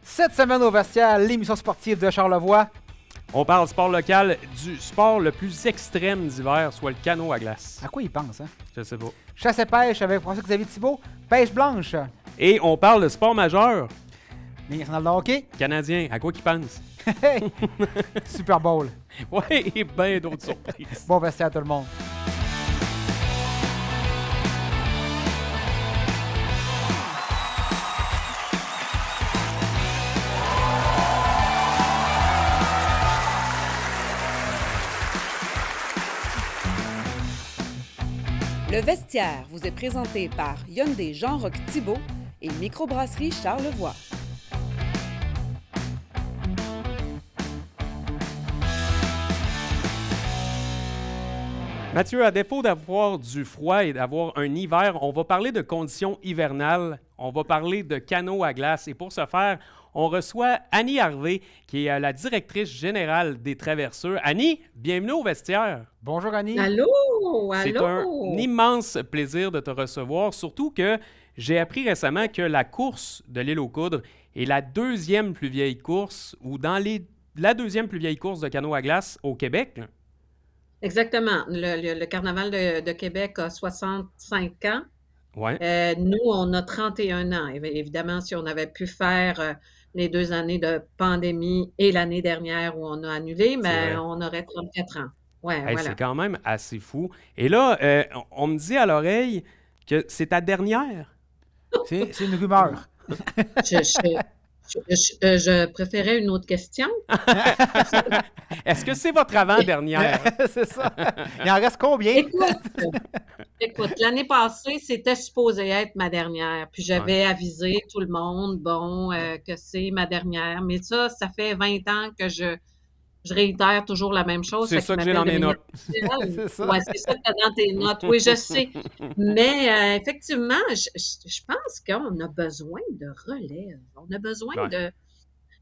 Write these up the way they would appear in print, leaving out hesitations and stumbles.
Cette semaine au vestiaire, l'émission sportive de Charlevoix. On parle sport local, du sport le plus extrême d'hiver, soit le canot à glace. À quoi il pense, hein? Je sais pas. Chasse et pêche avec François-Xavier Thibault. Pêche blanche. Et on parle de sport majeur. Ligue nationale de hockey. Canadien, à quoi qu'il pense? Hey! Super Bowl. Ouais, et bien d'autres surprises. Bon vestiaire à tout le monde. Le vestiaire vous est présenté par Hyundai Jean-Roch Thibault et Microbrasserie Charlevoix. Mathieu, à défaut d'avoir du froid et d'avoir un hiver, on va parler de conditions hivernales, on va parler de canot à glace. Et pour ce faire, on reçoit Annie Harvey, qui est la directrice générale des Traverseurs. Annie, bienvenue au vestiaire. Bonjour Annie. Allô? C'est un immense plaisir de te recevoir, surtout que j'ai appris récemment que la course de l'île aux Coudres est la deuxième plus vieille course, ou dans la deuxième plus vieille course de canot à glace au Québec. Exactement. Le Carnaval de Québec a 65 ans. Ouais. Nous, on a 31 ans. Évidemment, si on avait pu faire les 2 années de pandémie et l'année dernière où on a annulé, mais on aurait 34 ans. Ouais, Hey, voilà. c'est quand même assez fou. Et là, on me dit à l'oreille que c'est ta dernière. C'est une rumeur. Je préférais une autre question. Est-ce que c'est votre avant-dernière? C'est ça. Il en reste combien? Écoute, l'année passée, c'était supposé être ma dernière. Puis j'avais avisé tout le monde, que c'est ma dernière. Mais ça fait 20 ans que je réitère toujours la même chose. C'est ça que j'ai dans mes notes. C'est ça. Oui, c'est ça que tu as dans tes notes. Oui, je sais. Mais effectivement, je pense qu'on a besoin de relève. On a besoin de...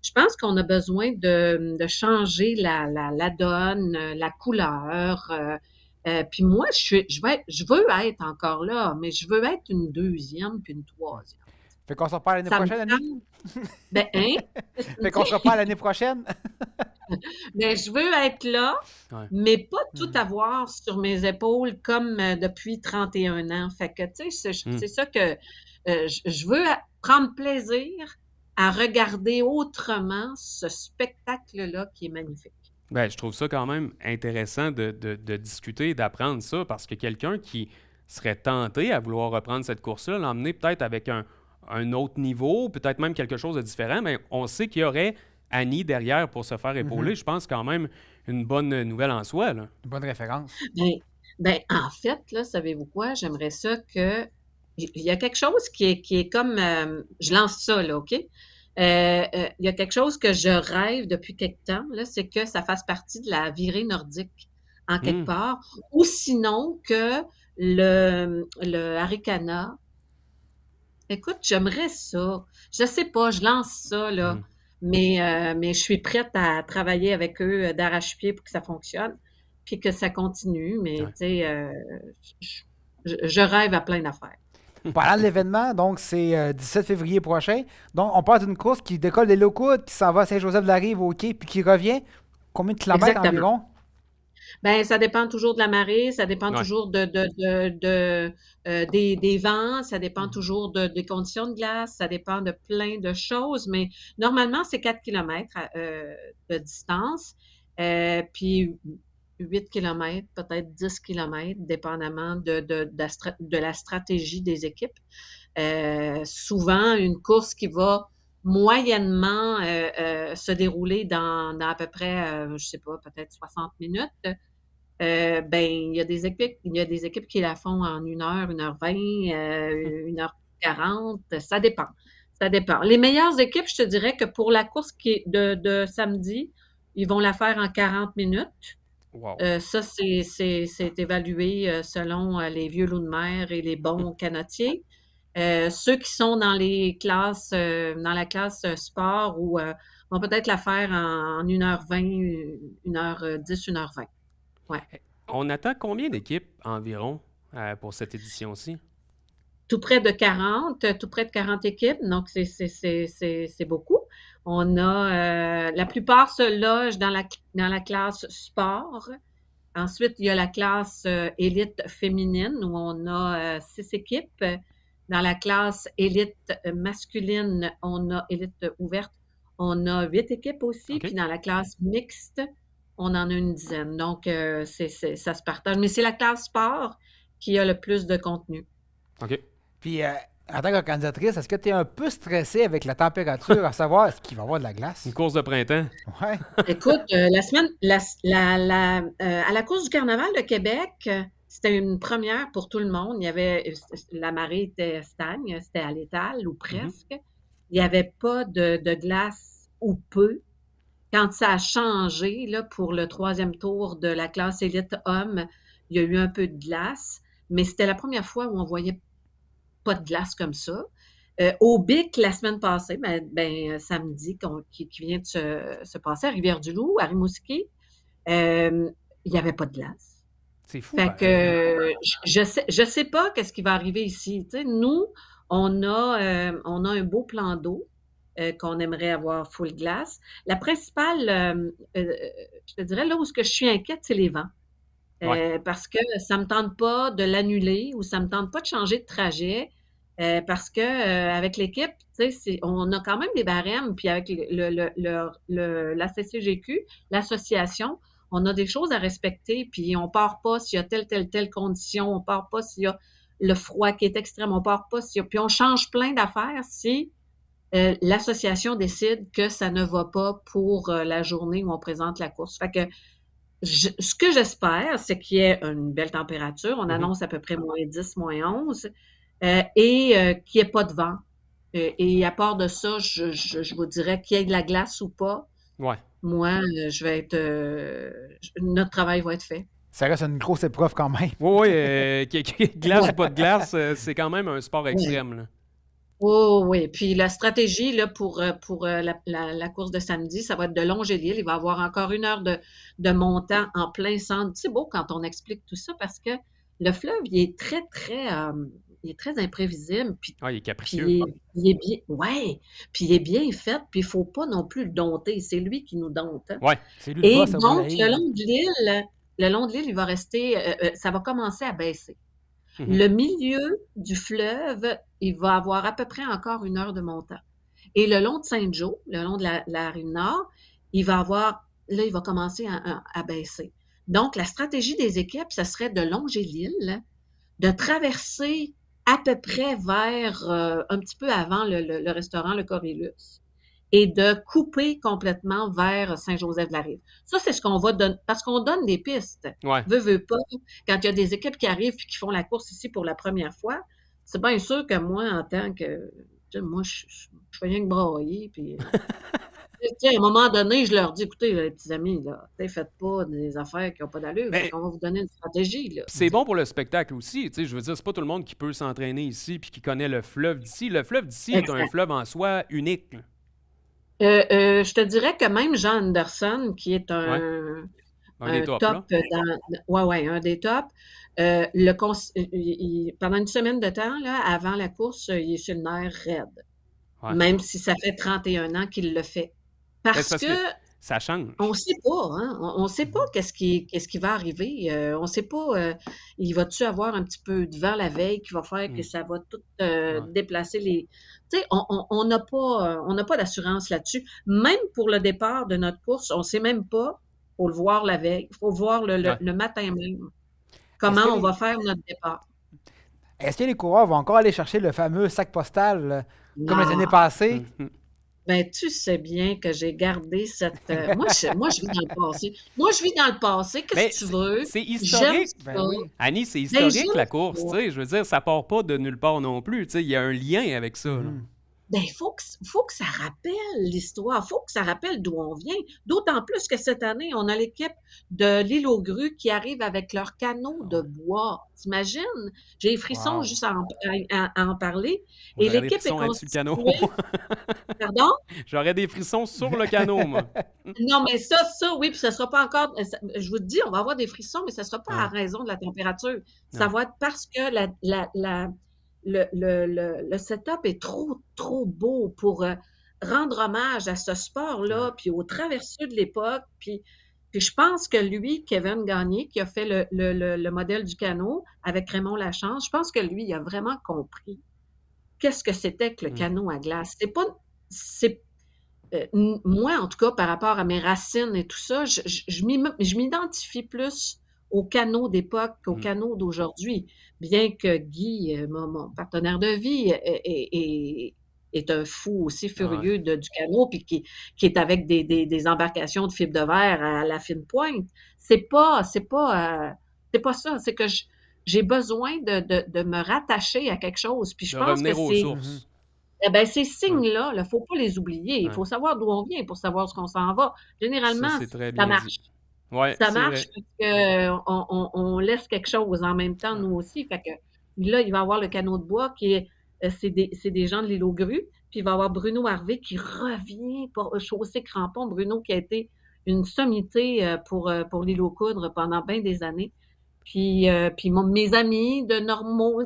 Je pense qu'on a besoin de changer la donne, la couleur. Puis moi, je veux être encore là, mais je veux être une deuxième puis une troisième. Fait qu'on se reparle l'année Ça me prochaine, Annie? Ben, hein? Fait qu'on se reparle l'année prochaine? Ben, je veux être là, mais pas tout avoir sur mes épaules comme depuis 31 ans. Fait que, tu sais, c'est ça que je veux prendre plaisir à regarder autrement ce spectacle-là qui est magnifique. Ben, je trouve ça quand même intéressant de discuter et d'apprendre ça, parce que quelqu'un qui serait tenté à vouloir reprendre cette course-là, l'emmener peut-être avec un autre niveau, peut-être même quelque chose de différent, mais on sait qu'il y aurait Annie derrière pour se faire épauler. Je pense quand même une bonne nouvelle en soi, là. Une bonne référence. Ben, en fait, là, savez-vous quoi? J'aimerais ça que... Il y a quelque chose qui est comme... je lance ça, là, OK? Il y a quelque chose que je rêve depuis quelque temps, là, c'est que ça fasse partie de la virée nordique, en quelque part. Ou sinon que le Arikana... Écoute, j'aimerais ça. Je sais pas, je lance ça, là. Mais je suis prête à travailler avec eux d'arrache-pied pour que ça fonctionne, puis que ça continue. Mais, tu sais, je rêve à plein d'affaires. Parlant de l'événement, donc c'est 17 février prochain. Donc, on part d'une course qui décolle des locaux, qui s'en va à Saint-Joseph-de-la-Rive au quai, puis qui revient. Combien de kilomètres environ? Ben, ça dépend toujours de la marée, ça dépend toujours des vents, ça dépend toujours des conditions de glace, ça dépend de plein de choses, mais normalement, c'est 4 kilomètres de distance, puis 8 kilomètres, peut-être 10 kilomètres, dépendamment de la stratégie des équipes. Souvent, une course qui va moyennement se dérouler dans à peu près, je sais pas, peut-être 60 minutes. Il y a des équipes qui la font en 1 heure, 1h20, 1h40, ça dépend. Ça dépend. Les meilleures équipes, je te dirais que pour la course qui est de samedi, ils vont la faire en 40 minutes. Wow. Ça, c'est évalué selon les vieux loups de mer et les bons canotiers. Ceux qui sont dans les classes, dans la classe sport vont peut-être la faire en 1h20, 1h10, 1h20. Ouais. On attend combien d'équipes environ pour cette édition-ci? Tout près de 40 équipes, donc c'est beaucoup. On a, la plupart se logent dans la classe sport. Ensuite, il y a la classe élite féminine où on a 6 équipes. Dans la classe élite masculine, on a élite ouverte, on a 8 équipes aussi. OK. Puis dans la classe mixte, on en a une dizaine. Donc, ça se partage. Mais c'est la classe sport qui a le plus de contenu. OK. Puis, en tant qu'organisatrice, est-ce que tu es un peu stressée avec la température, à savoir est-ce qu'il va y avoir de la glace? Une course de printemps. Ouais. Écoute, à la course du carnaval de Québec, c'était une première pour tout le monde. Il y avait, la marée était stagne, c'était à l'étal ou presque. Il n'y avait pas de glace ou peu. Quand ça a changé là, pour le 3e tour de la classe élite homme, il y a eu un peu de glace, mais c'était la première fois où on voyait pas de glace comme ça. Au BIC, la semaine passée, samedi, qui vient de se passer à Rivière-du-Loup, à Rimouski, il n'y avait pas de glace. C'est fou, Fait pareil. que je sais pas qu'est-ce qui va arriver ici. Tu sais, nous, on a un beau plan d'eau qu'on aimerait avoir full glace. La principale, je te dirais, là où je suis inquiète, c'est les vents. Ouais. Parce que ça me tente pas de l'annuler ou ça me tente pas de changer de trajet. Parce que avec l'équipe, tu sais, on a quand même des barèmes, puis avec la CCGQ, l'association, on a des choses à respecter, puis on part pas s'il y a telle condition, on part pas s'il y a le froid qui est extrême, on part pas s'il y a... Puis on change plein d'affaires si l'association décide que ça ne va pas pour la journée où on présente la course. Fait que ce que j'espère, c'est qu'il y ait une belle température. On annonce à peu près -10, -11, et qu'il n'y ait pas de vent. Et à part de ça, je vous dirais qu'il y ait de la glace ou pas. Ouais. Moi, je vais être. Notre travail va être fait. Ça reste une grosse épreuve quand même. Oui, glace ou pas de glace, c'est quand même un sport extrême. Là. Oh, oui. Puis la stratégie là, pour la course de samedi, ça va être de longer l'île. Il va y avoir encore 1 heure de montant en plein centre. C'est beau quand on explique tout ça parce que le fleuve, il est il est très imprévisible. Puis, Ah, il est puis capricieux. il est bien, ouais. Puis il est bien fait. Puis il ne faut pas non plus le dompter. C'est lui qui nous dompte. Hein. Ouais. C'est lui le Et boss, ça vous donc, l'aide. le long de l'île, il va rester, ça va commencer à baisser. Mhm. Le milieu du fleuve, il va avoir à peu près encore 1 heure de montant. Et le long de Saint-Joe, le long de la rive nord, il va commencer à baisser. Donc, la stratégie des équipes, ça serait de longer l'île, de traverser à peu près vers, un petit peu avant le restaurant Le Corylus, et de couper complètement vers Saint-Joseph-de-la-Rive. Ça, c'est ce qu'on va donner, parce qu'on donne des pistes. Ouais. Veux pas, quand il y a des équipes qui arrivent et qui font la course ici pour la première fois, c'est bien sûr que moi, en tant que... Moi, je fais rien que brailler, puis... à un moment donné, je leur dis, écoutez, les petits amis, là, faites pas des affaires qui n'ont pas d'allure. Mais On va vous donner une stratégie. Là. c'est bon pour le spectacle aussi. Je veux dire, c'est pas tout le monde qui peut s'entraîner ici puis qui connaît le fleuve d'ici. Le fleuve d'ici est un fleuve en soi unique. Là. Je te dirais que même Jean Anderson, qui est Un des tops, top un des tops, pendant une semaine de temps, là, avant la course, il est sur le nerf raide. Ouais. Même si ça fait 31 ans qu'il le fait. Parce que ça change. on ne sait pas, hein? On ne sait pas qu'est-ce qui va arriver. On ne sait pas, il va-tu avoir un petit peu de vent la veille qui va faire que ça va tout déplacer les... Tu sais, on n'a pas d'assurance là-dessus. Même pour le départ de notre course, on ne sait même pas. Il faut le voir la veille. Il faut voir le matin même. Comment on va faire notre départ. Est-ce que les coureurs vont encore aller chercher le fameux sac postal comme les années passées? Ben, tu sais bien que j'ai gardé cette... moi, je vis dans le passé. Moi, je vis dans le passé. Qu'est-ce que tu veux? C'est historique. Annie, c'est historique, la course. Je veux dire, ça part pas de nulle part non plus. Il y a un lien avec ça. Là. Ben, il faut que ça rappelle l'histoire. Il faut que ça rappelle d'où on vient. D'autant plus que cette année, on a l'équipe de l'île aux grues qui arrive avec leur canot de bois. T'imagines? J'ai des frissons juste à en parler. Et l'équipe est constituée... Pardon? J'aurais des frissons sur le canot, moi. Non, mais ça, oui, puis ça ne sera pas encore... Je vous dis, on va avoir des frissons, mais ça ne sera pas à raison de la température. Ça va être parce que le setup est trop beau pour rendre hommage à ce sport-là, puis aux traversiers de l'époque, puis je pense que lui, Kevin Gagné, qui a fait le modèle du canot avec Raymond Lachance, je pense que lui, il a vraiment compris qu'est-ce que c'était que le canot à glace. Moi, en tout cas, par rapport à mes racines et tout ça, je m'identifie plus au canot d'époque qu'au canot d'aujourd'hui, bien que Guy, mon partenaire de vie, est un fou aussi furieux du canot, puis qui est avec des embarcations de fibre de verre à la fine pointe. C'est pas ça. C'est que j'ai besoin de me rattacher à quelque chose. Puis je pense que aux sources. Ces signes-là, il ne faut pas les oublier. Il faut savoir d'où on vient pour savoir ce qu'on s'en va. Généralement, ça marche. Ouais, ça marche parce qu'on laisse quelque chose en même temps, nous aussi. Fait que là, il va y avoir le canot de bois qui est c'est des gens de l'île aux grues. Puis il va y avoir Bruno Harvey qui revient pour Chaussée Crampon. Bruno qui a été une sommité pour l'île aux coudres pendant bien des années. Puis mes amis de normaux,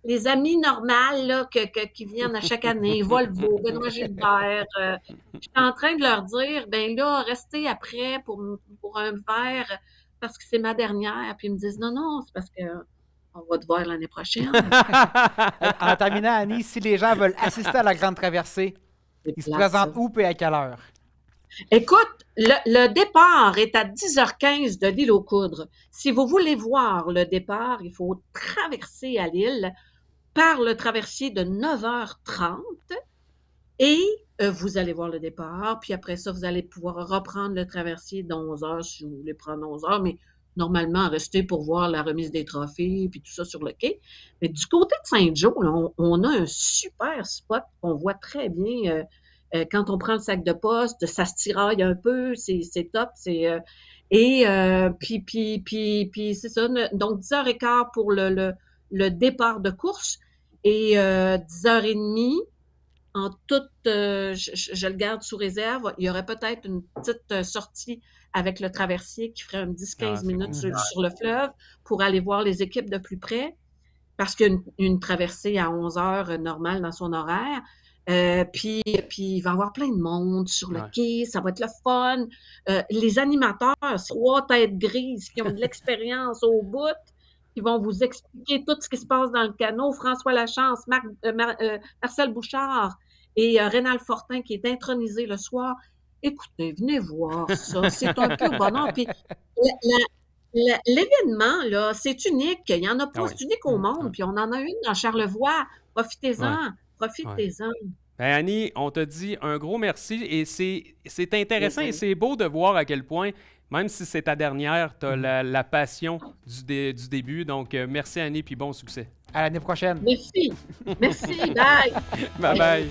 les amis normales là, qui viennent à chaque année, Volvo, Benoît Gilbert, je suis en train de leur dire, ben là, restez après pour un verre parce que c'est ma dernière. Puis ils me disent, non, c'est parce que on va te voir l'année prochaine. En terminant, Annie, si les gens veulent assister à la Grande Traversée, ils se présentent où et à quelle heure? Écoute, le départ est à 10h15 de l'île aux coudres. Si vous voulez voir le départ, il faut traverser à l'île par le traversier de 9h30 et vous allez voir le départ. Puis après ça, vous allez pouvoir reprendre le traversier de 11h si vous voulez prendre 11h, mais normalement, rester pour voir la remise des trophées puis tout ça sur le quai. Mais du côté de Saint-Joe, là, on a un super spot qu'on voit très bien. Quand on prend le sac de poste, ça se tiraille un peu, c'est top. Puis c'est ça. Donc, 10h15 pour le départ de course et 10h30 en toute, je le garde sous réserve. Il y aurait peut-être une petite sortie avec le traversier qui ferait 10-15 minutes sur le fleuve pour aller voir les équipes de plus près parce qu'il y a une traversée à 11h normale dans son horaire. Puis il va y avoir plein de monde sur le quai, ça va être le fun. Les animateurs, 3 têtes grises qui ont de l'expérience au bout, qui vont vous expliquer tout ce qui se passe dans le canot. François Lachance, Marcel Bouchard et Rénal Fortin qui est intronisé le soir. Écoutez, venez voir ça, c'est un peu bonheur. Puis l'événement, là, c'est unique. Il n'y en a pas, c'est unique au monde. Puis on en a une dans Charlevoix. Profitez-en. Profitez-en. Ben Annie, on te dit un gros merci et c'est intéressant et c'est beau de voir à quel point, même si c'est ta dernière, tu as la passion du début. Donc, merci Annie puis bon succès. À l'année prochaine. Merci. Merci. Bye. Bye bye.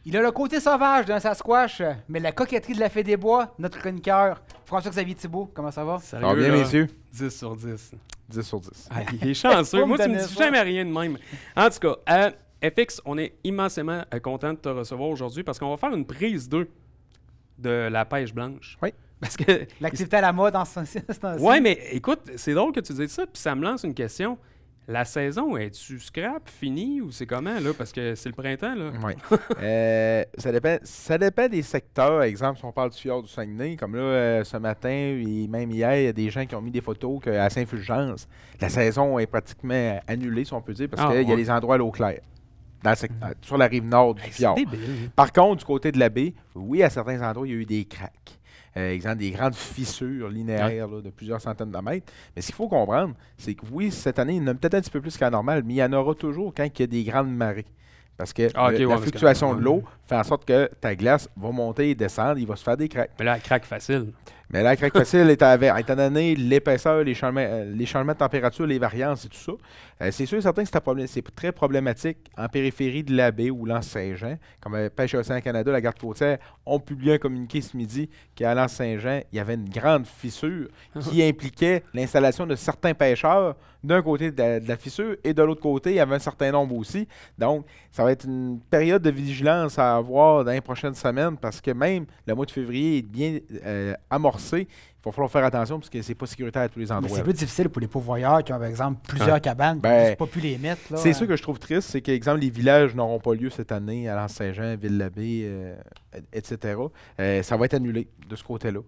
Il a le côté sauvage d'un Sasquatch, mais la coquetterie de la fée des bois, notre chroniqueur, François-Xavier Thibault. Comment ça va? Ça va bien, messieurs? 10 sur 10. 10 sur 10. Ah, il est chanceux. Moi, tu me dis jamais rien de même. En tout cas, FX, on est immensément content de te recevoir aujourd'hui parce qu'on va faire une prise 2 de la pêche blanche. Oui. Parce que l'activité à la mode en ce temps-ci. Oui, mais écoute, c'est drôle que tu dises ça, puis ça me lance une question. La saison, est-tu scrap, finie, ou c'est comment, là? Parce que c'est le printemps, là. Oui. Ça dépend des secteurs. Exemple, si on parle du fjord du Saguenay, comme là, ce matin et même hier, il y a des gens qui ont mis des photos qu'à Saint-Fulgence, la saison est pratiquement annulée, si on peut dire, parce qu'il y a des endroits à l'eau claire. Sur la rive nord du fjord. Par contre, du côté de la baie, oui, à certains endroits, il y a eu des craques. Exemple, des grandes fissures linéaires là, de plusieurs centaines de mètres. Mais ce qu'il faut comprendre, c'est que oui, cette année, il y en a peut-être un petit peu plus qu'à normal, mais il y en aura toujours quand il y a des grandes marées. Parce que la fluctuation de l'eau fait en sorte que ta glace va monter et descendre, il va se faire des craques. Mais là, la craque facile. Mais la craque facile, étant donné l'épaisseur, les changements de température, les variances et tout ça, c'est sûr et certain que c'est très problématique en périphérie de la baie ou l'Anse Saint-Jean. Comme Pêche et Océan Canada, la garde côtière ont publié un communiqué ce midi qu'à l'Anse Saint-Jean, il y avait une grande fissure qui impliquait l'installation de certains pêcheurs d'un côté de la fissure et de l'autre côté, il y avait un certain nombre aussi. Donc, ça va être une période de vigilance à avoir dans les prochaines semaines parce que même le mois de février est bien amorcé. Il va falloir faire attention parce que c'est pas sécuritaire à tous les Mais endroits. c'est plus difficile pour les pourvoyeurs qui ont, par exemple, plusieurs cabanes, qui Ben, n'ont pas pu les mettre. Là, C'est ça que je trouve triste, c'est qu'exemple, les villages n'auront pas lieu cette année à l'Anse-Saint-Jean, Ville-l'Abbé, etc. Ça va être annulé de ce côté-là.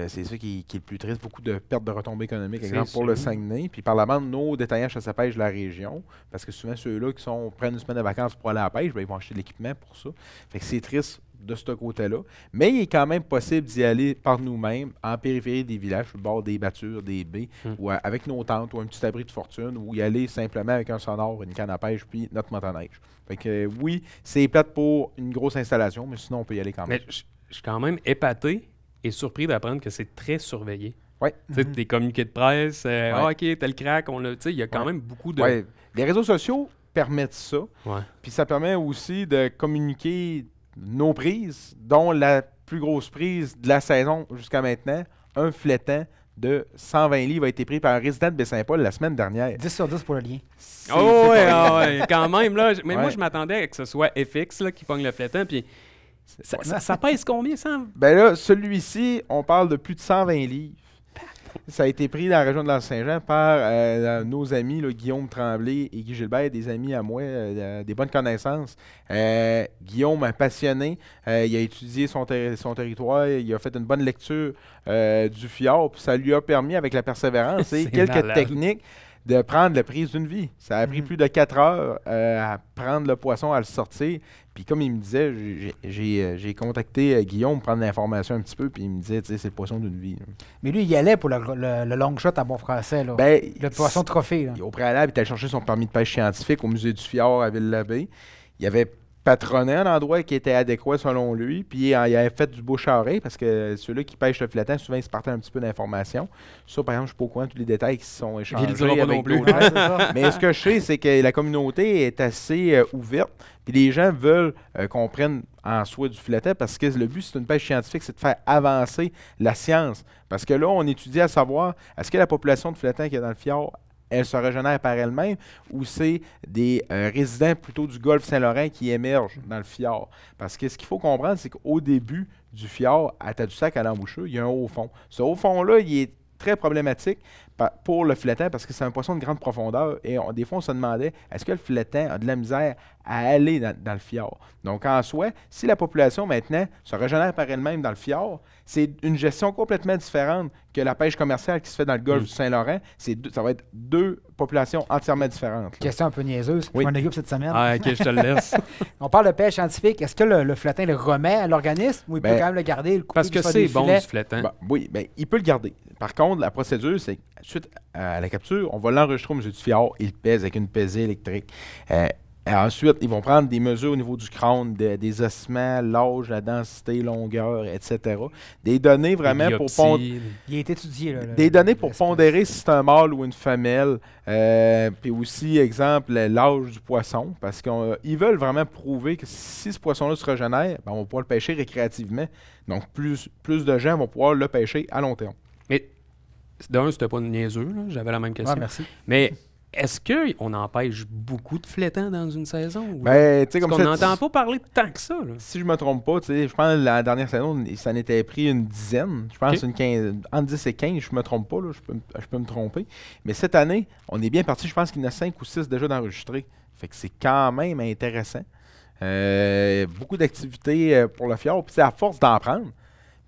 C'est ça qui est le plus triste. Beaucoup de pertes de retombées économiques, C'est exemple, pour sûr. le Saguenay. Puis par la bande, nos détaillants chasse à pêche de la région, parce que souvent ceux-là qui prennent une semaine de vacances pour aller à la pêche, ben, ils vont acheter de l'équipement pour ça. Fait que c'est triste de ce côté-là. Mais il est quand même possible d'y aller par nous-mêmes, en périphérie des villages, sur le bord des battures, des baies, ou avec nos tentes, ou un petit abri de fortune, ou y aller simplement avec un sonore, une canne à pêche, puis notre motoneige. Fait que oui, c'est plate pour une grosse installation, mais sinon on peut y aller quand même. Mais je suis quand même épaté et surpris d'apprendre que c'est très surveillé. Ouais. Tu sais, des communiqués de presse, Ouais. OK, tel crack, on l'a. Tu sais, il y a quand même beaucoup de. Ouais. Les réseaux sociaux permettent ça. Ouais. Puis ça permet aussi de communiquer nos prises, dont la plus grosse prise de la saison jusqu'à maintenant, un flétan de 120 livres a été pris par un résident de Baie-Saint-Paul la semaine dernière. 10 sur 10 pour le lien. Oh, ouais, ouais, quand même, là. Mais moi, Ouais. je m'attendais à que ce soit FX là, qui pogne le flétan, puis ça pèse combien, ça? Ben là, celui-ci, on parle de plus de 120 livres. Ça a été pris dans la région de l'Anse-Saint-Jean par nos amis là, Guillaume Tremblay et Guy Gilbert, des amis à moi, des bonnes connaissances. Guillaume, un passionné, il a étudié son territoire, il a fait une bonne lecture du fjord, puis ça lui a permis, avec la persévérance et C'est quelques malade. techniques, de prendre la prise d'une vie. Ça a pris plus de 4 heures à prendre le poisson, à le sortir. Puis comme il me disait, j'ai contacté Guillaume pour prendre l'information un petit peu, puis il me disait, tu sais, c'est le poisson d'une vie. Mais lui, il y allait pour le long shot à bon français. Là. Ben, Le poisson trophée. Là. au préalable, il était allé chercher son permis de pêche scientifique au musée du Fjord à Ville-l'Abbé. Il avait patronné un endroit qui était adéquat selon lui, puis il avait fait du bouche-à-oreille, parce que ceux-là qui pêchent le flétan, souvent, ils se partaient un petit peu d'informations. Ça, par exemple, je ne suis pas au courant de tous les détails qui se sont échangés. Il le dira pas avec non plus. d'autres gens. Ouais, c'est ça. Mais ce que je sais, c'est que la communauté est assez ouverte, puis les gens veulent qu'on prenne en soi du flétan, parce que le but, c'est une pêche scientifique, c'est de faire avancer la science. Parce que là, on étudie à savoir, est-ce que la population de flétan qu'il y a dans le fjord, elle se régénère par elle-même, ou c'est des résidents plutôt du golfe Saint-Laurent qui émergent dans le fjord. Parce que ce qu'il faut comprendre, c'est qu'au début du fjord, à Tadoussac, à l'embouchure, il y a un haut fond. Ce haut fond-là, il est très problématique pour le flétan parce que c'est un poisson de grande profondeur et des fois on se demandait est-ce que le flétan a de la misère à aller dans le fjord. Donc en soi, si la population maintenant se régénère par elle-même dans le fjord, c'est une gestion complètement différente que la pêche commerciale qui se fait dans le golfe du Saint-Laurent. Ça va être deux populations entièrement différentes. Là. Question un peu niaiseuse. Oui. Je m'en occupe cette semaine. Ah, OK, je te le laisse. On parle de pêche scientifique. Est-ce que le flétin le remet à l'organisme ou il peut Ben, quand même le garder, le couper, Parce que lui faire c'est des bon filets? du flétan. Oui, il peut le garder. Par contre, la procédure, c'est suite à la capture, on va l'enregistrer au musée du fjord. Il pèse avec une pesée électrique. Ensuite, ils vont prendre des mesures au niveau du crâne, des ossements, l'âge, la densité, longueur, etc. Des données vraiment pour Biopsie. Il est étudié. Là, des données pour l'espèce. pondérer si c'est un mâle ou une femelle. Puis aussi, exemple, l'âge du poisson. Parce qu'ils veulent vraiment prouver que si ce poisson-là se régénère, ben, on va pouvoir le pêcher récréativement. Donc, plus de gens vont pouvoir le pêcher à long terme. Mais d'un, c'était pas niaiseux, là. J'avais la même question. Ouais, merci. Mais est-ce qu'on empêche beaucoup de flétans dans une saison? Ou... Ben, tu sais, Parce comme qu'on ça, n'entend pas parler de tant que ça. Là. si je me trompe pas, tu sais, je pense que la dernière saison, ça en était pris une dizaine. Je pense Ok. une 15, entre 10 et 15, je me trompe pas, là, je peux me tromper. Mais cette année, on est bien parti, je pense qu'il y en a 5 ou 6 déjà d'enregistrés. Fait que c'est quand même intéressant. Beaucoup d'activités pour le fjord. Puis à force d'en prendre,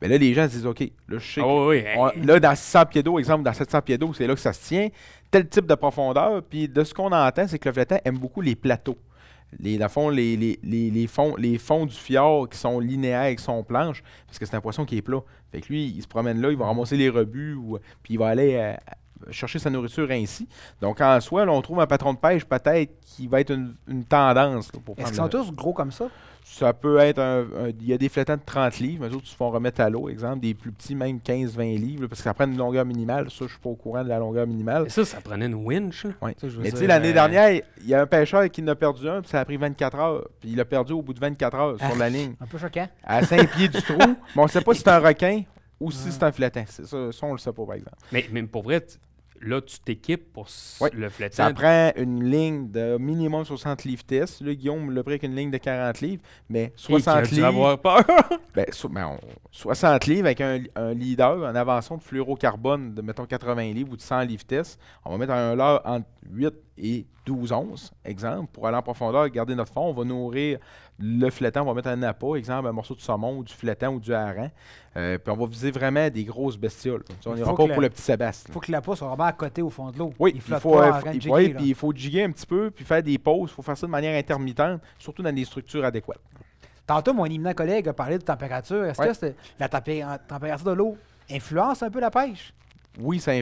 ben là, les gens se disent, OK, là, je sais Ah oui, que là, dans 600 pieds d'eau, exemple, dans 700 pieds d'eau, c'est là que ça se tient. Tel type de profondeur. Puis de ce qu'on entend, c'est que le flétan aime beaucoup les plateaux. Dans le fond, les fonds du fjord qui sont linéaires, qui sont planches, parce que c'est un poisson qui est plat. Fait que lui, il se promène là, il va ramasser les rebuts, puis il va aller chercher sa nourriture ainsi. Donc, en soi, là, on trouve un patron de pêche peut-être qui va être une tendance là, pour Est-ce prendre qu'ils sont tous gros comme ça? Ça peut être il y a des flétans de 30 livres, mais eux autres se font remettre à l'eau, exemple, des plus petits, même 15-20 livres, là, parce que ça prend une longueur minimale. Ça, je suis pas au courant de la longueur minimale. Mais ça prenait une winch. Là. Ouais. Ça, je veux Mais tu dire, sais, l'année dernière, il y a un pêcheur qui en a perdu un, puis ça a pris 24 heures. Puis il a perdu au bout de 24 heures sur la ligne, Un peu choquant. à 5 pieds du trou. Mais on ne sait pas si c'est un requin ou si c'est un flétan. Ça, on le sait pas, par exemple. Mais pour vrai, là, tu t'équipes pour Oui. le flétan. Ça prend une ligne de minimum 60 livres test. Là, Guillaume l'a pris avec une ligne de 40 livres, mais 60 livres. Avoir peur. 60 livres avec un leader, un avançon de fluorocarbone de, mettons, 80 livres ou de 100 livres test. On va mettre un leurre entre 8 et 12 onces, exemple, pour aller en profondeur, garder notre fond. On va nourrir le flétan, on va mettre un appât, exemple, un morceau de saumon ou du flétan ou du hareng. Puis on va viser vraiment des grosses bestioles. On n'ira pas pour le petit Sébastien. Il faut que l'appât soit vraiment à côté au fond de l'eau. Oui, il faut jiguer un petit peu, puis faire des pauses. Il faut faire ça de manière intermittente, surtout dans des structures adéquates. Tantôt, mon éminent collègue a parlé de température. Est-ce que la température de l'eau influence un peu la pêche? Oui, ça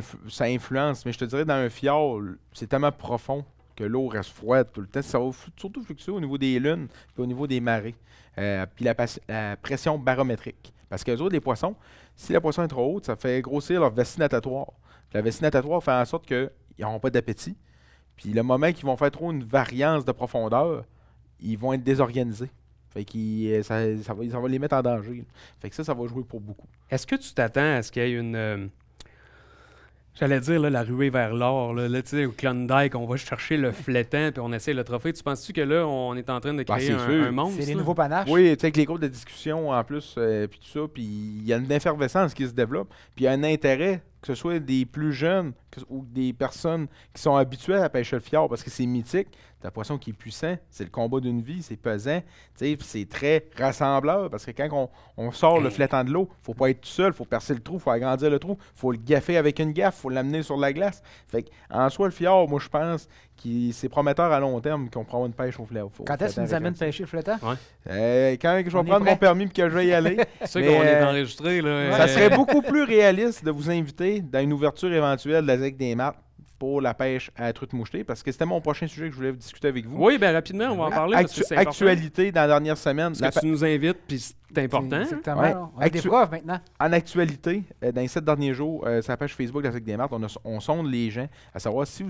influence, mais je te dirais, dans un fjord, c'est tellement profond que l'eau reste froide tout le temps. Ça va surtout fluctuer au niveau des lunes et au niveau des marées. Puis la pression barométrique. Parce que les autres, les poissons, si la poisson est trop haute, ça fait grossir leur vessie natatoire. Puis la vessie natatoire fait en sorte qu'ils n'auront pas d'appétit. Puis le moment qu'ils vont faire trop une variance de profondeur, ils vont être désorganisés. Fait que ça va les mettre en danger. Fait que ça va jouer pour beaucoup. Est-ce que tu t'attends à ce qu'il y ait une... J'allais dire là, la ruée vers l'or, là tu sais, au Klondike, on va chercher le flétan puis on essaie le trophée. Tu penses-tu que là, on est en train de créer un monstre? C'est les nouveaux panaches. Oui, tu sais, avec les groupes de discussion en plus, puis tout ça, puis il y a une effervescence qui se développe, puis il y a un intérêt, que ce soit des plus jeunes ou des personnes qui sont habituées à pêcher le fjord, parce que c'est mythique. C'est un poisson qui est puissant, c'est le combat d'une vie, c'est pesant, c'est très rassembleur, parce que quand on sort le flétan de l'eau, il ne faut pas être tout seul, il faut percer le trou, il faut agrandir le trou, il faut le gaffer avec une gaffe, il faut l'amener sur la glace. Fait en soi, le fjord, moi je pense que c'est prometteur à long terme qu'on prend une pêche au flétan. Quand est-ce que tu nous amènes pêcher le flétan? Quand je vais prendre mon permis et que je vais y aller. C'est sûr qu'on est enregistré. Là, ça serait beaucoup plus réaliste de vous inviter dans une ouverture éventuelle de la ZEC des Martres pour la pêche à la truite mouchetée, parce que c'était mon prochain sujet que je voulais discuter avec vous. Oui, bien rapidement, on va en parler. Parce que c'est actualité dans la dernière semaine. Parce que tu nous invites, puis c'est important. Exactement. Ouais. On a des preuves maintenant. En actualité, dans les 7 derniers jours, sur la page Facebook de la ZEC des Martres, on sonde les gens à savoir si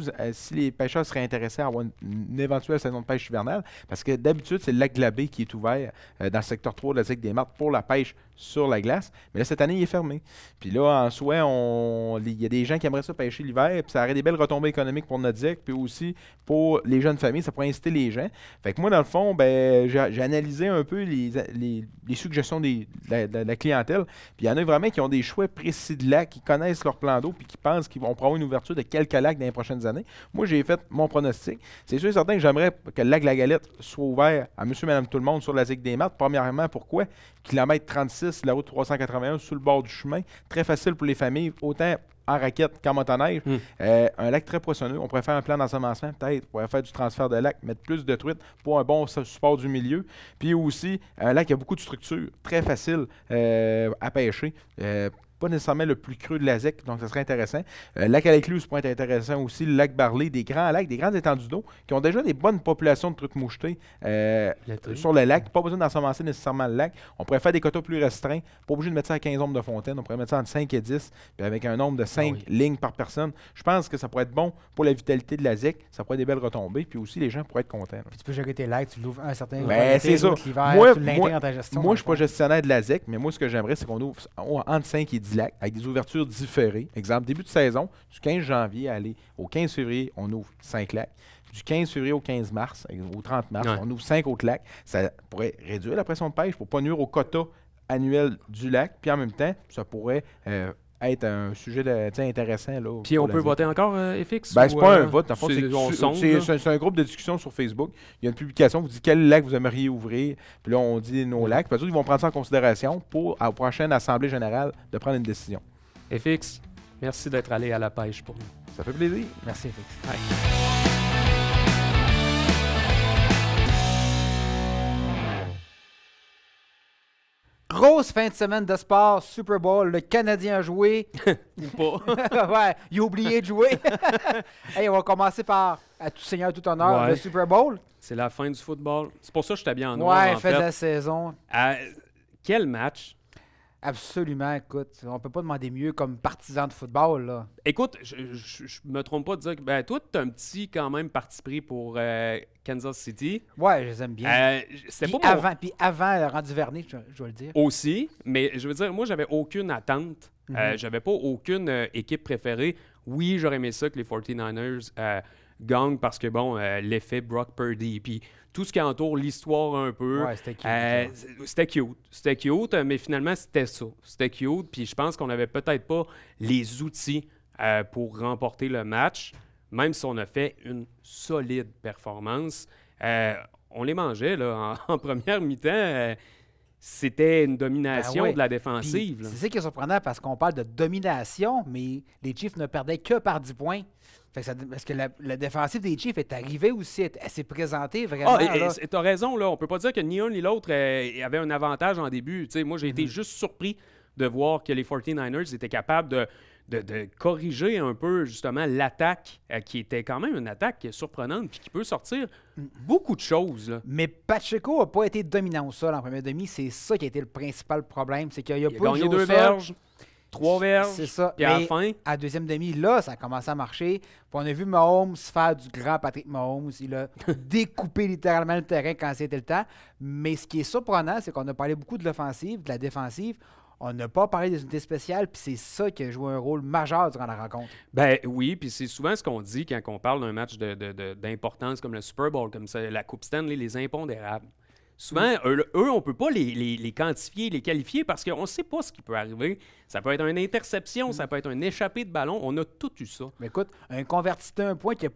les pêcheurs seraient intéressés à avoir une éventuelle saison de pêche hivernale, parce que d'habitude, c'est le lac Glabé qui est ouvert dans le secteur 3 de la ZEC des Martres pour la pêche sur la glace. Mais là, cette année, il est fermé. Puis là, en soi, il y a des gens qui aimeraient ça pêcher l'hiver, puis ça aurait des belles retombées économiques pour notre ZEC, puis aussi pour les jeunes familles, ça pourrait inciter les gens. Fait que moi, dans le fond, j'ai analysé un peu les suggestions de la clientèle. Puis il y en a vraiment qui ont des choix précis de lacs, qui connaissent leur plan d'eau, puis qui pensent qu'ils vont prendre une ouverture de quelques lacs dans les prochaines années. Moi, j'ai fait mon pronostic. C'est sûr et certain que j'aimerais que le lac de la Galette soit ouvert à monsieur, madame, tout le monde sur la ZEC des Martres. Premièrement, pourquoi? Kilomètre 36, la route 381, sur le bord du chemin. Très facile pour les familles, autant en raquette qu'en motoneige. Un lac très poissonneux. On pourrait faire un plan d'ensemencement, peut-être. On pourrait faire du transfert de lac, mettre plus de truites pour un bon support du milieu. Puis aussi, un lac qui a beaucoup de structures. Très facile à pêcher. Pas nécessairement le plus creux de la ZEC, donc ça serait intéressant. Le lac à l'écluse pourrait être intéressant aussi. Le lac Barley, des grands lacs, des grandes étendues d'eau qui ont déjà des bonnes populations de truites mouchetées sur le lac. Pas besoin d'ensemencer nécessairement le lac. On pourrait faire des quotas plus restreints. Pas obligé de mettre ça à 15 ombres de fontaine. On pourrait mettre ça entre 5 et 10, puis avec un nombre de 5 lignes par personne. Je pense que ça pourrait être bon pour la vitalité de la ZEC. Ça pourrait être des belles retombées. Puis aussi, les gens pourraient être contents. Puis tu peux gérer tes lacs, tu l'ouvres un certain c'est ça. L'hiver, tu l'intègres dans ta gestion. Moi, je ne suis pas gestionnaire de la ZEC, mais moi, ce que j'aimerais, c'est qu'on ouvre entre 5 et 10 lacs avec des ouvertures différées. Exemple, début de saison, du 15 janvier à aller au 15 février, on ouvre 5 lacs. Du 15 février au 15 mars, au 30 mars, on ouvre 5 autres lacs. Ça pourrait réduire la pression de pêche pour ne pas nuire au quota annuel du lac. Puis en même temps, ça pourrait être un sujet intéressant. Là, puis on peut voter encore, FX? C'est pas un vote. C'est un groupe de discussion sur Facebook. Il y a une publication, vous dites quel lac vous aimeriez ouvrir. Puis là, on dit nos lacs. Puis ils vont prendre ça en considération pour, à la prochaine Assemblée générale, de prendre une décision. FX, merci d'être allé à la pêche pour nous. Ça fait plaisir. Merci, FX. Ouais. Grosse fin de semaine de sport, Super Bowl, le Canadien a joué. Ou pas. Ouais, il a oublié de jouer. Hey, on va commencer par, à tout seigneur, tout honneur, le Super Bowl. C'est la fin du football. C'est pour ça que je t'habille en noir. Ouais, fin de la saison. Quel match? Absolument, écoute, on peut pas demander mieux comme partisan de football, là. Écoute, je me trompe pas de dire que toi, tu as un petit quand même parti pris pour Kansas City. Ouais, je les aime bien. Puis avant Randy Vernet, je dois le dire. Aussi, mais je veux dire, moi, j'avais aucune attente. J'avais pas aucune équipe préférée. Oui, j'aurais aimé ça que les 49ers gagnent parce que, bon, l'effet Brock Purdy, puis tout ce qui entoure l'histoire un peu, Ouais, c'était cute. c'était cute. C'était cute, mais finalement, c'était ça. C'était cute, puis je pense qu'on n'avait peut-être pas les outils pour remporter le match, même si on a fait une solide performance. On les mangeait là, en première mi-temps. C'était une domination de la défensive. C'est ça qui est surprenant parce qu'on parle de domination, mais les Chiefs ne perdaient que par 10 points. Parce que la défensive des Chiefs est arrivée aussi, elle s'est présentée vraiment. Tu as raison, là. On peut pas dire que ni un ni l'autre avait un avantage en début. T'sais, moi, j'ai été juste surpris de voir que les 49ers étaient capables de corriger un peu, justement, l'attaque, qui était quand même une attaque surprenante puis qui peut sortir beaucoup de choses. Là. Mais Pacheco n'a pas été dominant au sol en première demi. C'est ça qui a été le principal problème. C'est qu'il y a il pas a gagné joué 2 verges, 3 verges. C'est ça. Puis à la fin... à deuxième demi, là, ça a commencé à marcher. Puis on a vu Mahomes faire du grand Patrick Mahomes. Il a découpé littéralement le terrain quand c'était le temps. Mais ce qui est surprenant, c'est qu'on a parlé beaucoup de l'offensive, de la défensive. On n'a pas parlé des unités spéciales, puis c'est ça qui a joué un rôle majeur durant la rencontre. Ben oui, puis c'est souvent ce qu'on dit quand on parle d'un match d'importance comme le Super Bowl, comme ça, la Coupe Stanley, les impondérables. Souvent, eux, on ne peut pas les quantifier, les qualifier parce qu'on ne sait pas ce qui peut arriver. Ça peut être une interception, ça peut être un échappé de ballon. On a tout eu ça. Mais écoute, un converti d'un point qui a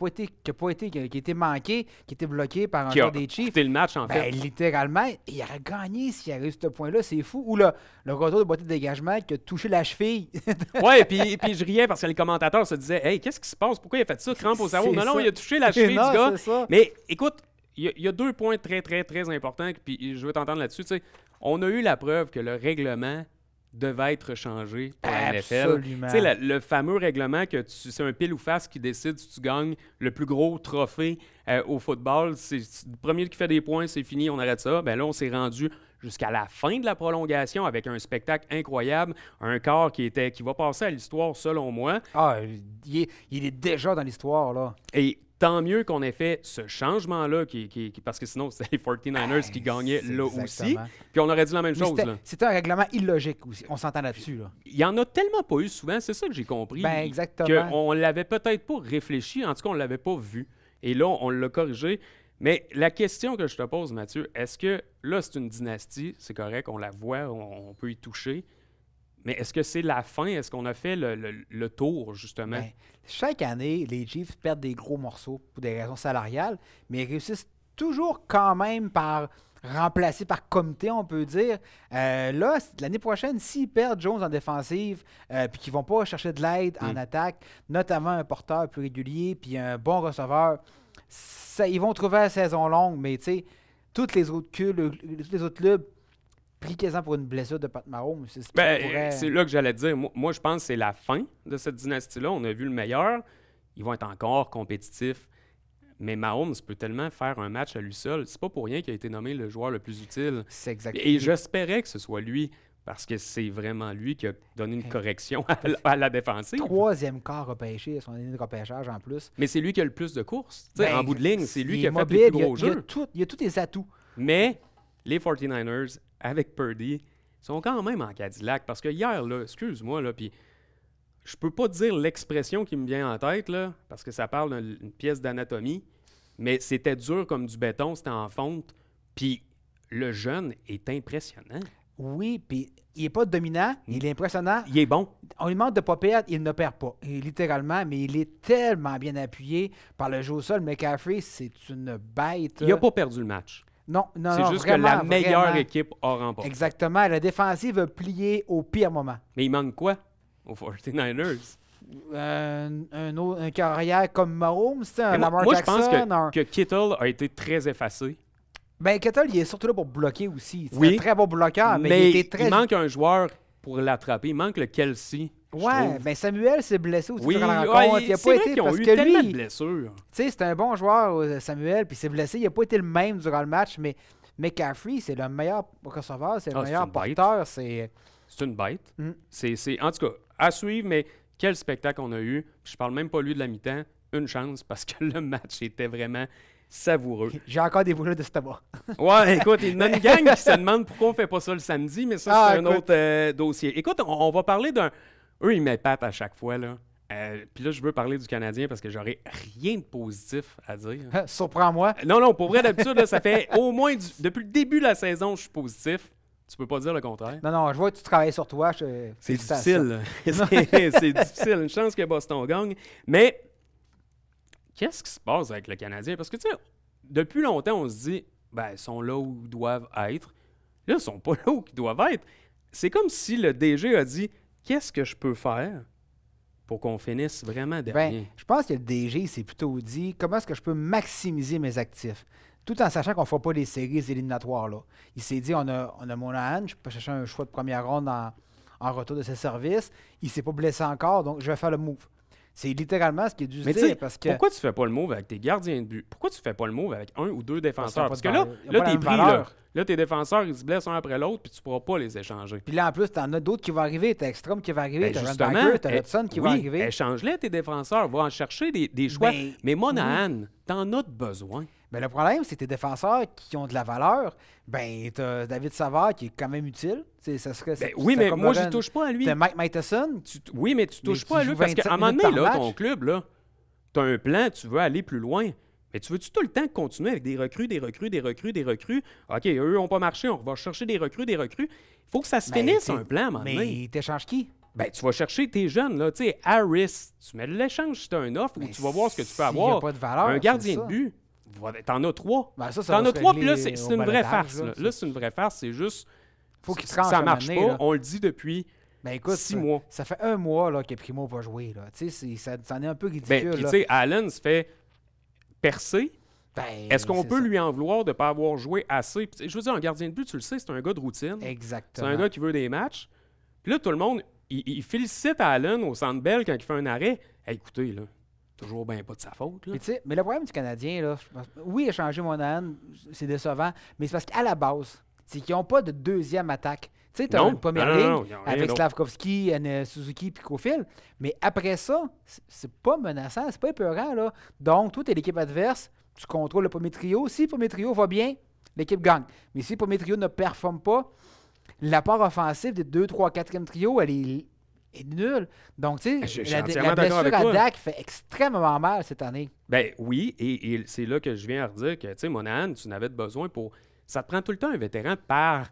été manqué, qui a été bloqué par un joueur des Chiefs. C'était le match, en fait. Littéralement, il aurait gagné s'il y avait eu ce point-là. C'est fou. Ou le retour de boîtier de dégagement qui a touché la cheville. Oui, puis je riais parce que les commentateurs se disaient « Hey, qu'est-ce qui se passe? Pourquoi il a fait ça? Crampe au cerveau? » Non, il a touché la cheville du gars. Mais écoute, il y a 2 points très, très, très importants, puis je veux t'entendre là-dessus. Tu sais, on a eu la preuve que le règlement devait être changé pour la NFL. Absolument. Tu sais, le fameux règlement que c'est un pile ou face qui décide si tu gagnes le plus gros trophée au football. C'est le premier qui fait des points, c'est fini, on arrête ça. Ben là, on s'est rendu jusqu'à la fin de la prolongation avec un spectacle incroyable, un quart qui va passer à l'histoire, selon moi. Ah, il est déjà dans l'histoire, là. Et tant mieux qu'on ait fait ce changement-là, parce que sinon, c'est les 49ers qui gagnaient là aussi. Puis on aurait dit la même chose. C'était un règlement illogique aussi. On s'entend là-dessus. Là. Il n'y en a tellement pas eu souvent, c'est ça que j'ai compris. Ben, exactement. Qu'on ne l'avait peut-être pas réfléchi, en tout cas, on ne l'avait pas vu. Et là, on l'a corrigé. Mais la question que je te pose, Mathieu, est-ce que là, c'est une dynastie, c'est correct, on la voit, on peut y toucher. Mais est-ce que c'est la fin? Est-ce qu'on a fait le tour, justement? Ben, chaque année, les Chiefs perdent des gros morceaux pour des raisons salariales, mais ils réussissent toujours quand même par remplacer par comité, on peut dire. Là, l'année prochaine, s'ils perdent Jones en défensive, puis qu'ils ne vont pas chercher de l'aide en attaque, notamment un porteur plus régulier, puis un bon receveur, ils vont trouver la saison longue, mais tu sais, toutes les autres clubs pris quasiment pour une blessure de Pat Mahomes. C'est là que j'allais te dire. Moi, je pense que c'est la fin de cette dynastie-là. On a vu le meilleur. Ils vont être encore compétitifs. Mais Mahomes peut tellement faire un match à lui seul. C'est pas pour rien qu'il a été nommé le joueur le plus utile. C'est exactement. Et j'espérais que ce soit lui, parce que c'est vraiment lui qui a donné une correction à la défensive. 3e quart repêché à son année de repêchage en plus. Mais c'est lui qui a le plus de courses. En bout de ligne, c'est lui qui a fait les plus gros jeux. Il y a tous les atouts. Mais les 49ers, avec Purdy, sont quand même en Cadillac. Parce que hier, là, excuse-moi, là, puis je peux pas dire l'expression qui me vient en tête, là, parce que ça parle d'une pièce d'anatomie, mais c'était dur comme du béton, c'était en fonte. Puis le jeune est impressionnant. Oui, puis il n'est pas dominant, il est impressionnant. Il est bon. On lui demande de ne pas perdre, il ne perd pas, littéralement, mais il est tellement bien appuyé par le jeu au sol. McCaffrey, c'est une bête. Il n'a pas perdu le match. Non, c'est juste vraiment, que la meilleure équipe a remporté. Exactement. La défensive a plié au pire moment. Mais il manque quoi aux 49ers? Un carrière comme Mahomes, un Lamar Jackson. Moi, je pense que Kittle a été très effacé. Ben, Kittle, il est surtout là pour bloquer aussi. C'est un très bon bloqueur, mais il manque un joueur pour l'attraper. Il manque le Kelsey. Ouais, ben Samuel s'est blessé aussi durant la rencontre. Il n'a pas été parce que tellement lui, de blessures. Tu sais, c'est un bon joueur, Samuel, puis il s'est blessé. Il n'a pas été le même durant le match, mais McCaffrey, c'est le meilleur receveur, c'est le meilleur porteur. C'est une bête. En tout cas, à suivre, mais quel spectacle on a eu. Je parle même pas lui de la mi-temps. Une chance parce que le match était vraiment savoureux. J'ai encore des brûlures d'estomac. Ouais, écoute, il y en a une gang qui se demande pourquoi on fait pas ça le samedi, mais ça, c'est un autre dossier. Écoute, on va parler d'un... Eux, ils m'épatent à chaque fois, là. Puis là, je veux parler du Canadien parce que j'aurais rien de positif à dire. Surprends-moi. Non, pour vrai, d'habitude, là, ça fait au moins depuis le début de la saison, je suis positif. Tu peux pas dire le contraire. Non, je vois que tu travailles sur toi. C'est difficile. C'est difficile. Une chance que Boston gagne. Mais qu'est-ce qui se passe avec le Canadien? Parce que, tu sais, depuis longtemps, on se dit, ben, ils sont là où ils doivent être. Là, ils sont pas là où ils doivent être. C'est comme si le DG a dit, qu'est-ce que je peux faire pour qu'on finisse vraiment dernier? Ben, je pense que le DG s'est plutôt dit, comment est-ce que je peux maximiser mes actifs? Tout en sachant qu'on ne fera pas les séries éliminatoires. Là. Il s'est dit, on a Monahan, je peux chercher un choix de première ronde en retour de ses services. Il ne s'est pas blessé encore, donc je vais faire le move. C'est littéralement ce qui est dû se dire. Parce que pourquoi tu fais pas le move avec tes gardiens de but? Pourquoi tu fais pas le move avec un ou deux défenseurs? Parce que là t'es pris, là, tes défenseurs, ils se blessent un après l'autre, puis tu pourras pas les échanger. Puis là, en plus, t'en as d'autres qui vont arriver. T'as Ekstrom qui va arriver, t'as justement, Randbacker, t'as Hudson qui va arriver. Échange-les tes défenseurs, va en chercher des choix. Mais Monahan, t'en as besoin. Ben, le problème, c'est que tes défenseurs qui ont de la valeur, ben, t'as David Savard qui est quand même utile. Ça serait, oui, mais moi, je touche pas à lui. T'as Mike Matheson. Oui, mais tu touches pas à lui parce qu'à un moment donné, là, ton club, là, t'as un plan, tu veux aller plus loin. Mais tu veux-tu tout le temps continuer avec des recrues? OK, eux n'ont pas marché, on va chercher des recrues. Il faut que ça se finisse, un plan, à un moment donné. Mais t'échanges qui? Ben, tu vas chercher tes jeunes, là. Tu sais, Harris, tu mets de l'échange si tu as un offre ou tu vas voir ce que tu peux avoir. Y a pas de valeur, un gardien de but, t'en as 3. Ben, t'en as 3, puis là, c'est une vraie farce. Là, c'est une vraie farce. C'est juste. Faut qu'il ça marche pas. Là. On le dit depuis. Ben écoute, 6 mois. Ça fait 1 mois là, que Primo va jouer. Ça en est un peu ridicule. Ben, puis tu sais, Allen se fait percer. Ben, est-ce qu'on peut lui en vouloir de ne pas avoir joué assez? Je veux dire, un gardien de but, tu le sais, c'est un gars de routine. Exactement. C'est un gars qui veut des matchs. Puis là, tout le monde, il félicite Allen au Centre Bell quand il fait un arrêt. Hey, écoutez, là, toujours bien pas de sa faute. Là. Mais le problème du Canadien, là, oui, échanger Monahan, c'est décevant, mais c'est parce qu'à la base, c'est qu'ils n'ont pas de deuxième attaque. Tu sais, tu as une première ligne avec Slavkovski, Suzuki puis Cofield, mais après ça, c'est pas menaçant, c'est pas épeurant. Là. Donc, toi, tu es l'équipe adverse, tu contrôles le premier trio. Si le premier trio va bien, l'équipe gagne. Mais si le premier trio ne performe pas, l'apport offensif des 2, 3, 4e trio, elle est nulle. Donc, tu sais, la blessure à Dak fait extrêmement mal cette année. Ben oui, et c'est là que je viens à redire que, tu sais, Monahan, tu n'avais besoin pour... Ça te prend tout le temps un vétéran par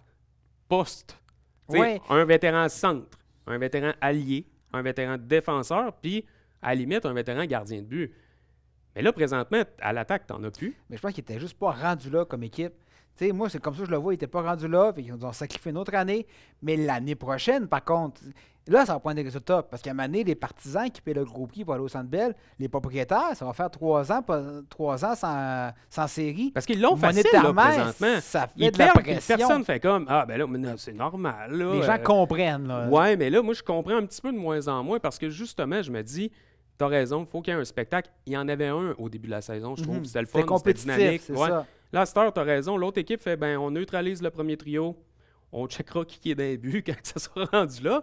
poste. Ouais. Un vétéran centre, un vétéran allié, un vétéran défenseur, puis à la limite, un vétéran gardien de but. Mais là, présentement, à l'attaque, t'en as plus. Mais je pense qu'il était juste pas rendu là comme équipe. Tu sais, moi, c'est comme ça que je le vois, il n'était pas rendu là, puis ils ont sacrifié une autre année. Mais l'année prochaine, par contre, là, ça va prendre des résultats. Parce qu'à un moment donné, les partisans qui paient le gros prix pour aller au Centre Bell, les propriétaires, ça va faire 3 ans sans série. Parce qu'ils l'ont facile, là, présentement. Ça fait de la pression. Personne fait comme, ah, ben là, c'est normal. Là, les gens comprennent. Là. Ouais, mais là, moi, je comprends un petit peu de moins en moins parce que, justement, je me dis, t'as raison, il faut qu'il y ait un spectacle. Il y en avait un au début de la saison, je trouve. C'était le fun, c'était dynamique. Ça. Là, à cette heure, t'as raison. L'autre équipe fait, ben, on neutralise le premier trio. On checkera qui est dans les buts quand ça sera rendu là.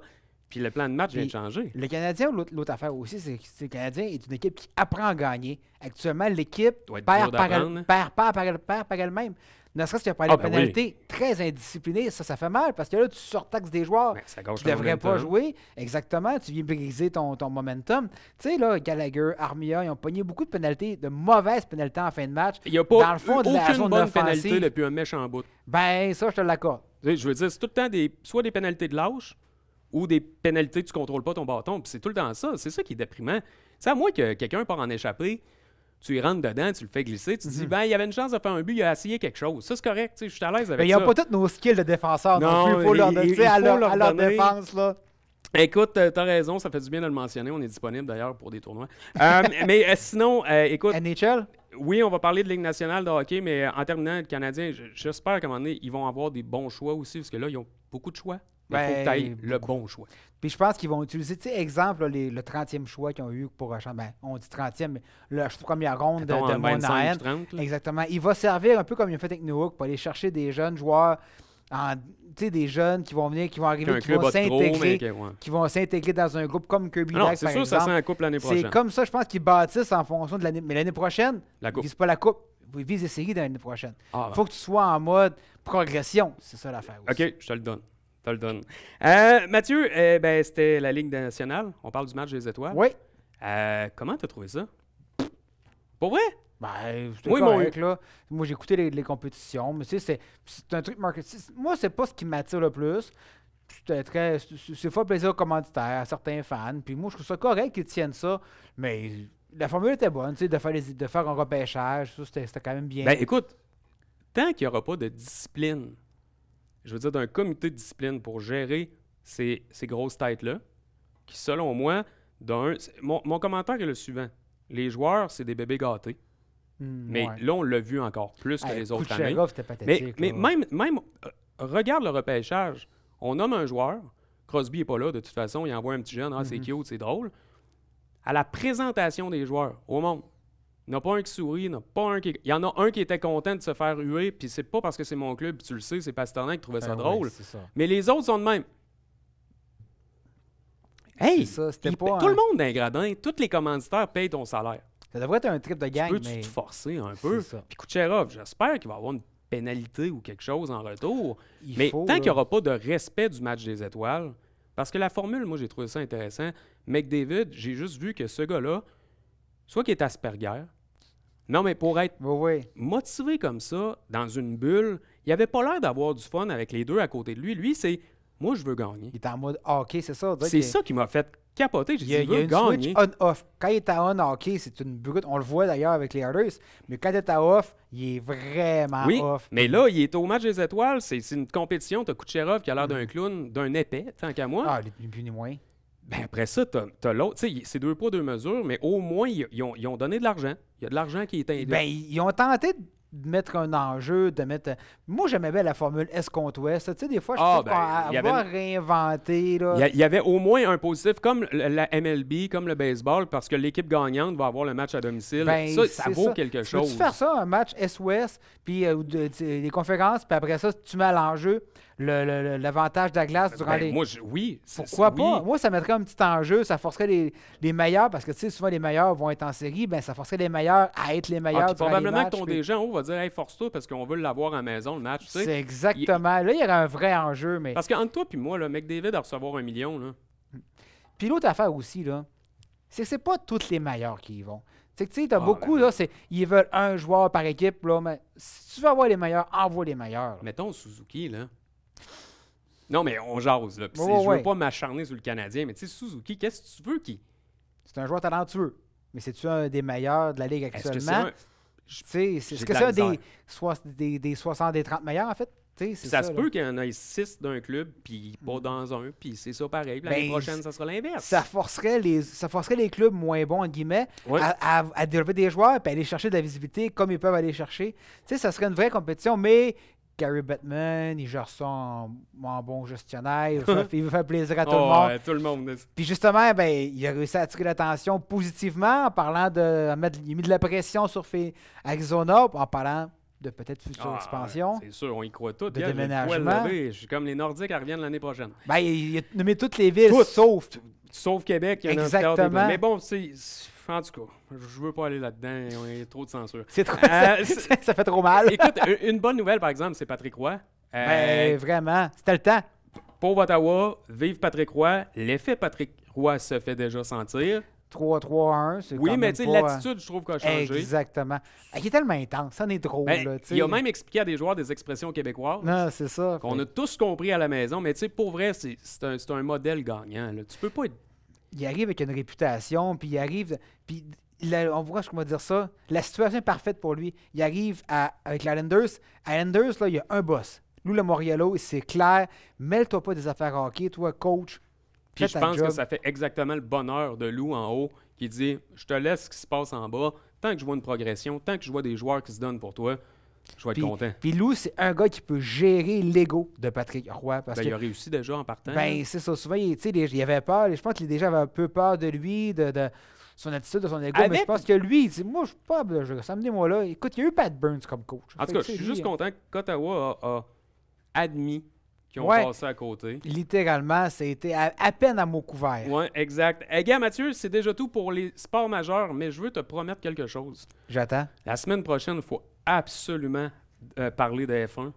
Puis le plan de match vient de changer. Le Canadien, l'autre affaire aussi, c'est que le Canadien est une équipe qui apprend à gagner. Actuellement, l'équipe perd par elle-même. Ne serait-ce qu'il y a des pénalités très indisciplinées. Ça fait mal parce que là, tu surtaxes des joueurs qui ne devraient pas jouer. Exactement. Tu viens briser ton momentum. Tu sais, là, Gallagher, Armia, ils ont pogné beaucoup de pénalités, de mauvaises pénalités en fin de match. Il n'y a pas dans le fond de la zone bonne pénalité depuis un méchant bout. Ben, ça, je te l'accorde. Je veux dire, c'est tout le temps soit des pénalités de lâche ou des pénalités que tu ne contrôles pas ton bâton. Puis c'est tout le temps ça. C'est ça qui est déprimant. C'est à moins que quelqu'un part en échappée. Tu y rentres dedans, tu le fais glisser, tu te dis, ben, il y avait une chance de faire un but, il a essayé quelque chose. Ça, c'est correct, je suis à l'aise avec ça. Mais ils n'ont pas tous nos skills de défenseurs non plus. Il faut leur donner à leur défense. Là. Écoute, t'as raison, ça fait du bien de le mentionner. On est disponible d'ailleurs pour des tournois. Mais sinon, écoute. NHL? Oui, on va parler de Ligue nationale de hockey, mais en terminant, le Canadien, j'espère qu'à un moment donné, ils vont avoir des bons choix aussi, parce que là, ils ont beaucoup de choix. Il faut que tu ailles le bon choix. Puis je pense qu'ils vont utiliser, tu sais, exemple, là, le 30e choix qu'ils ont eu pour on dit 30e, mais la première ronde de Monahan. Exactement. Il va servir un peu comme il a fait avec Newhook pour aller chercher des jeunes joueurs, des jeunes qui vont venir, qui vont arriver, qui vont s'intégrer dans un groupe comme Kirby Dach, c'est sûr, ça sent la coupe l'année prochaine. C'est comme ça, je pense qu'ils bâtissent en fonction de l'année. Mais l'année prochaine, ils ne visent pas la coupe. Ils visent les séries de l'année prochaine. Il faut que tu sois en mode progression. C'est ça l'affaire aussi. OK, je te le donne. Mathieu, c'était la Ligue nationale. On parle du match des étoiles. Oui. Comment t'as trouvé ça? Pour vrai? Ben, c'était Oui, correct, là. Moi, j'ai écouté les compétitions, mais tu sais, c'est un truc marketing. Moi, c'est pas ce qui m'attire le plus. C'est pas plaisir commanditaire à certains fans. Puis moi, je trouve ça correct qu'ils tiennent ça, mais la formule était bonne, tu sais, de faire un repêchage, ça, c'était quand même bien. Ben écoute, tant qu'il n'y aura pas de discipline, je veux dire d'un comité de discipline pour gérer ces grosses têtes-là, qui selon moi, mon commentaire est le suivant. Les joueurs, c'est des bébés gâtés. Mais Ouais. là, on l'a vu encore plus que les autres années. Kucherov, c'était pathétique. Mais là. même regarde le repêchage. On nomme un joueur. Crosby n'est pas là, de toute façon. Il envoie un petit jeune. Ah, c'est cute, c'est drôle. À la présentation des joueurs au monde, il n'y en a pas un qui sourit, il n'y en a pas un qui... Il y en a un qui était content de se faire huer, puis c'est pas parce que c'est mon club, puis tu le sais, c'est Pasternak qui trouvait ça drôle. Ouais, c'est ça. Mais les autres sont de même. Hey! C'est ça, c'était Tout pas le monde dans les gradins, tous les commanditaires payent ton salaire. Ça devrait être un trip de gang, Peux-tu mais... te forcer un peu? C'est ça. Puis Kucherov, j'espère qu'il va avoir une pénalité ou quelque chose en retour. Il Mais faut, tant là. qu'il n'y aura pas de respect du match des étoiles, parce que la formule, moi, j'ai trouvé ça intéressant. McDavid, j'ai juste vu que ce gars-là, soit qu'il est Asperger, non, mais pour être Oui, oui. motivé comme ça, dans une bulle, il avait pas l'air d'avoir du fun avec les deux à côté de lui. Lui, c'est « moi, je veux gagner Il est en mode hockey, c'est ça. ». C'est ça qui m'a fait capoter. J'ai Il dit y a, « il y a veux une gagner switch on-off. Quand il est à on-hockey, c'est une brute. On le voit d'ailleurs avec les Oilers. Mais quand il est à off, il est vraiment Oui, off. mais là, il est au match des étoiles. C'est une compétition. T'as Kucherov qui a l'air d'un clown, d'un épais, tant qu'à moi. Ah, ni plus ni moins. Ben après ça, t'as l'autre. Tu sais, c'est 2 poids, 2 mesures, mais au moins, ils ont donné de l'argent. Il y a de l'argent qui est Ben, ils ont tenté de mettre un enjeu, de mettre... Moi, j'aimais bien la formule Est contre Ouest. Tu sais, des fois, je trouve il y avait qu'on réinventé, là... Il y avait au moins un positif, comme la MLB, comme le baseball, parce que l'équipe gagnante va avoir le match à domicile. Ben, ça c'est vaut quelque Tu chose. peux-tu faire ça, un match Est-Ouest, puis les conférences, puis après ça, tu mets à l'enjeu l'avantage de la glace durant Ben, les... moi, oui. Pourquoi oui. pas? Moi, ça mettrait un petit enjeu, ça forcerait les meilleurs, parce que tu sais, souvent les meilleurs vont être en série, ben ça forcerait les meilleurs à être les meilleurs. Puis durant probablement les que ton matchs, puis- dirigeant en haut va dire hey, force-toi parce qu'on veut l'avoir à la maison, le match. Tu sais. C'est exactement. Là, il y aurait un vrai enjeu, mais. Parce qu'entre toi et moi, là, McDavid à recevoir 1 million, là. Puis l'autre affaire aussi, là, c'est que c'est pas tous les meilleurs qui y vont. C'est que tu sais, t'as Ah, beaucoup, ben. là, ils veulent un joueur par équipe, là, mais si tu veux avoir les meilleurs, envoie les meilleurs. là. Mettons Suzuki, là. Non, mais on jase, là. Puis Ouais, je ouais. veux pas m'acharner sur le Canadien, mais tu sais, Suzuki, qu'est-ce que tu veux qu'il. C'est un joueur talentueux. Mais c'est-tu un des meilleurs de la Ligue Est-ce que c'est actuellement? un. Tu sais, j'ai est-ce de que la c'est un misère. des 60, des 30 meilleurs, en fait? Tu sais, c'est Ça se là. peut qu'il y en ait 6 d'un club, puis pas dans un, puis c'est ça pareil. Puis l'année Ben, prochaine, ça sera l'inverse. Ça forcerait les clubs moins bons, entre guillemets, Ouais. à développer des joueurs et aller chercher de la visibilité comme ils peuvent aller chercher. Tu sais, ça serait une vraie compétition, mais Gary Bettman, il gère ça en bon gestionnaire, il veut faire plaisir à tout le Oh, monde. ouais, tout le monde. Puis justement, ben, il a réussi à attirer l'attention positivement en parlant il a mis de la pression sur Arizona, en parlant de peut-être future Ah, expansion. C'est sûr, on y croit tout. De Regarde, j'ai le poil déménagement. levé. Je suis comme les Nordiques, elles reviennent l'année prochaine. Ben, il a nommé toutes les villes, Toutes. sauf... Sauf Québec, il y en a un Exactement. théâtre. Mais bon, en tout cas, je veux pas aller là-dedans. Il y a trop de censure. C'est trop, Euh, ça fait trop mal. Écoute, une bonne nouvelle, par exemple, c'est Patrick Roy. Ben, vraiment, c'était le temps. Pauvre Ottawa, vive Patrick Roy. L'effet Patrick Roy se fait déjà sentir. 3-3-1, c'est Oui, quand mais même tu sais, pas, l'attitude, je trouve, qu'elle a changé. Exactement. Il est tellement intense, ça en est drôle. Ben, là, tu sais. il a même expliqué à des joueurs des expressions québécoises. Non, c'est ça. Qu'on a tous compris à la maison, mais tu sais, pour vrai, c'est un modèle gagnant. Là. Tu peux pas être. Il arrive avec une réputation, puis il arrive... Puis on voit comment dire ça. La situation est parfaite pour lui. Il arrive avec l'Islanders. À Islanders, là, il y a un boss. Lou Lamoriello, c'est clair. Mêle-toi pas des affaires hockey, toi, coach. Puis Fais je ta pense job. que ça fait exactement le bonheur de Lou en haut qui dit je te laisse ce qui se passe en bas. Tant que je vois une progression, tant que je vois des joueurs qui se donnent pour toi, je vais être Puis- content. Puis Lou, c'est un gars qui peut gérer l'ego de Patrick Roy. Parce Ben, que il a réussi déjà en partant. Ben, c'est ça. Souvent, tu sais, il avait peur. Je pense que les gens avaient un peu peur de lui, de son attitude, de son ego. Mais Avec- je pense que lui, il dit, moi, je suis pas capable de jouer. Samedi-moi là. Écoute, il y a eu Pat Burns comme coach. En tout Fait cas, que, je tu suis sais, juste lui, content qu'Ottawa a admis qu'ils ont Ouais. passé à côté. littéralement, c'était à peine à mot couvert. Oui, exact. Hey, gars, Mathieu, c'est déjà tout pour les sports majeurs, mais je veux te promettre quelque chose. J'attends. La semaine prochaine, il faut absolument parler de F1.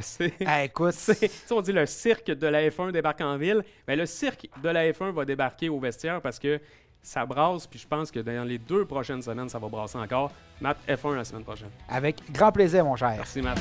C'est... Écoute, Tu sais, on dit le cirque de la F1 débarque en ville. Ben, le cirque de la F1 va débarquer au vestiaire parce que ça brasse, puis je pense que dans les 2 prochaines semaines, ça va brasser encore. Matt, F1 la semaine prochaine. Avec grand plaisir, mon cher. Merci, Matt.